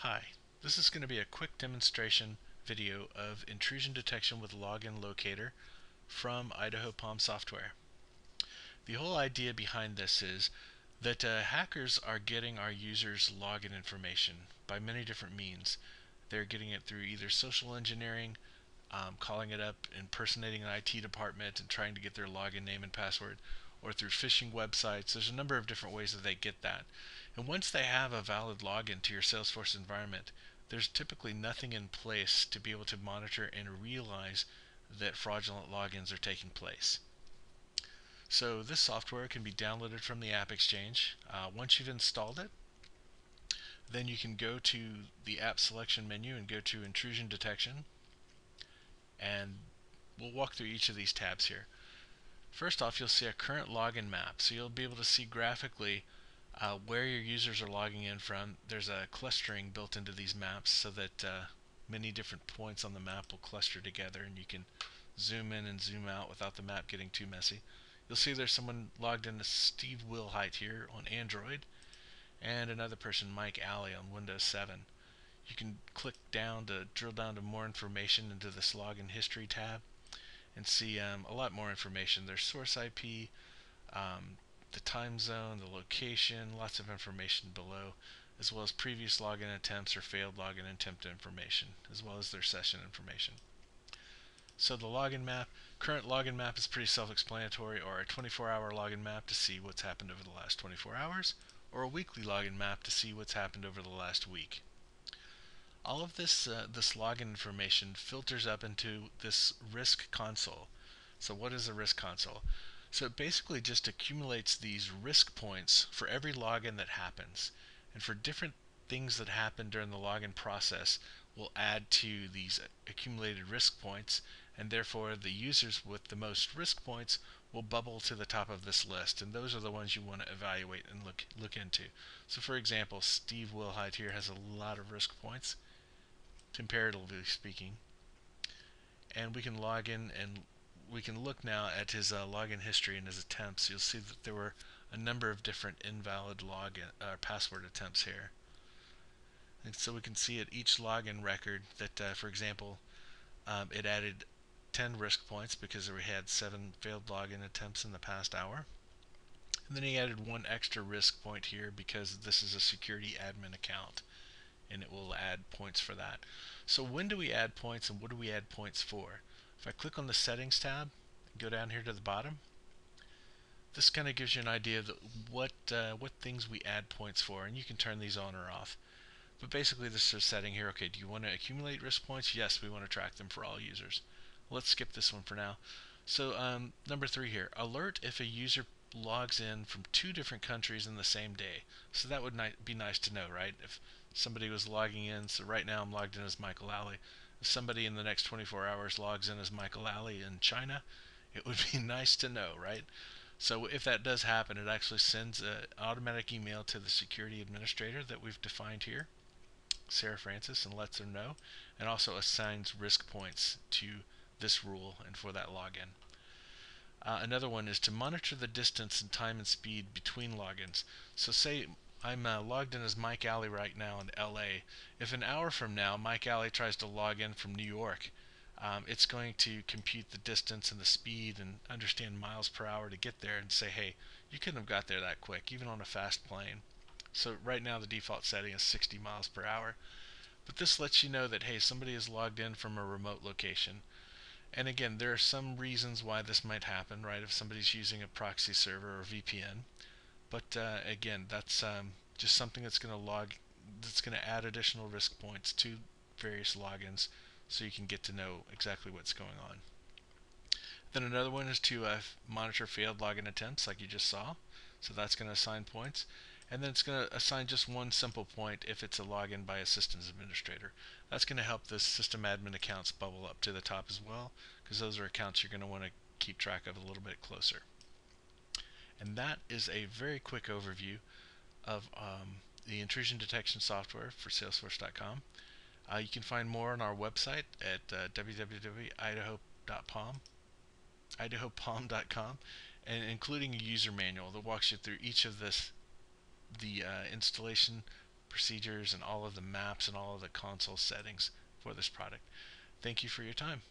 Hi, this is going to be a quick demonstration video of intrusion detection with Login Locator from Idaho Palm Software. The whole idea behind this is that hackers are getting our users' login information by many different means. They're getting it through either social engineering, calling it up, impersonating an IT department and trying to get their login name and password, or through phishing websites. There's a number of different ways that they get that. And once they have a valid login to your Salesforce environment, there's typically nothing in place to be able to monitor and realize that fraudulent logins are taking place. So this software can be downloaded from the App Exchange. Once you've installed it, then you can go to the app selection menu and go to Intrusion Detection, and we'll walk through each of these tabs here. First off, you'll see a current login map, so you'll be able to see graphically where your users are logging in from. There's a clustering built into these maps so that many different points on the map will cluster together, and you can zoom in and zoom out without the map getting too messy. You'll see there's someone logged in as Steve Wilhite here on Android, and another person, Mike Alley, on Windows 7. You can click down to drill down to more information into this login history tab and see a lot more information. There's source IP, the time zone, the location, lots of information below, as well as previous login attempts or failed login attempt information, as well as their session information. So the login map, current login map is pretty self-explanatory, or a 24-hour login map to see what's happened over the last 24 hours, or a weekly login map to see what's happened over the last week. All of this login information filters up into this risk console. So what is a risk console? So it basically just accumulates these risk points for every login that happens. And for different things that happen during the login process, will add to these accumulated risk points, and therefore the users with the most risk points will bubble to the top of this list, and those are the ones you want to evaluate and look into. So for example, Steve Wilhite here has a lot of risk points, comparatively speaking, and we can log in and we can look now at his login history and his attempts. You'll see that there were a number of different invalid login password attempts here. And so we can see at each login record that, for example, it added 10 risk points because we had 7 failed login attempts in the past hour. And then he added 1 extra risk point here because this is a security admin account, and it will add points for that. So when do we add points, and what do we add points for? If I click on the settings tab, go down here to the bottom, this kind of gives you an idea of what things we add points for, and you can turn these on or off. But basically this is setting here, okay, do you want to accumulate risk points? Yes, we want to track them for all users. Let's skip this one for now. So number 3 here, alert if a user logs in from 2 different countries in the same day. So that would be nice to know, right? If somebody was logging in, so right now I'm logged in as Michael Alley. If somebody in the next 24 hours logs in as Michael Alley in China, it would be nice to know, right? So if that does happen, it actually sends an automatic email to the security administrator that we've defined here, Sarah Francis, and lets her know, and also assigns risk points to this rule and for that login. Another one is to monitor the distance and time and speed between logins. So say I'm logged in as Mike Alley right now in LA. If an hour from now Mike Alley tries to log in from New York, it's going to compute the distance and the speed and understand miles per hour to get there and say, hey, you couldn't have got there that quick, even on a fast plane. So right now the default setting is 60 miles per hour. But this lets you know that, hey, somebody is logged in from a remote location. And again, there are some reasons why this might happen, right? If somebody's using a proxy server or VPN. But again, that's just something that's going to add additional risk points to various logins, so you can get to know exactly what's going on. Then another one is to monitor failed login attempts, like you just saw. So that's going to assign points. And then it's going to assign just 1 simple point if it's a login by a systems administrator. That's going to help the system admin accounts bubble up to the top as well, because those are accounts you're going to want to keep track of a little bit closer. And that is a very quick overview of the intrusion detection software for Salesforce.com. You can find more on our website at www.idahopalm.com, and including a user manual that walks you through each of the installation procedures and all of the maps and all of the console settings for this product. Thank you for your time.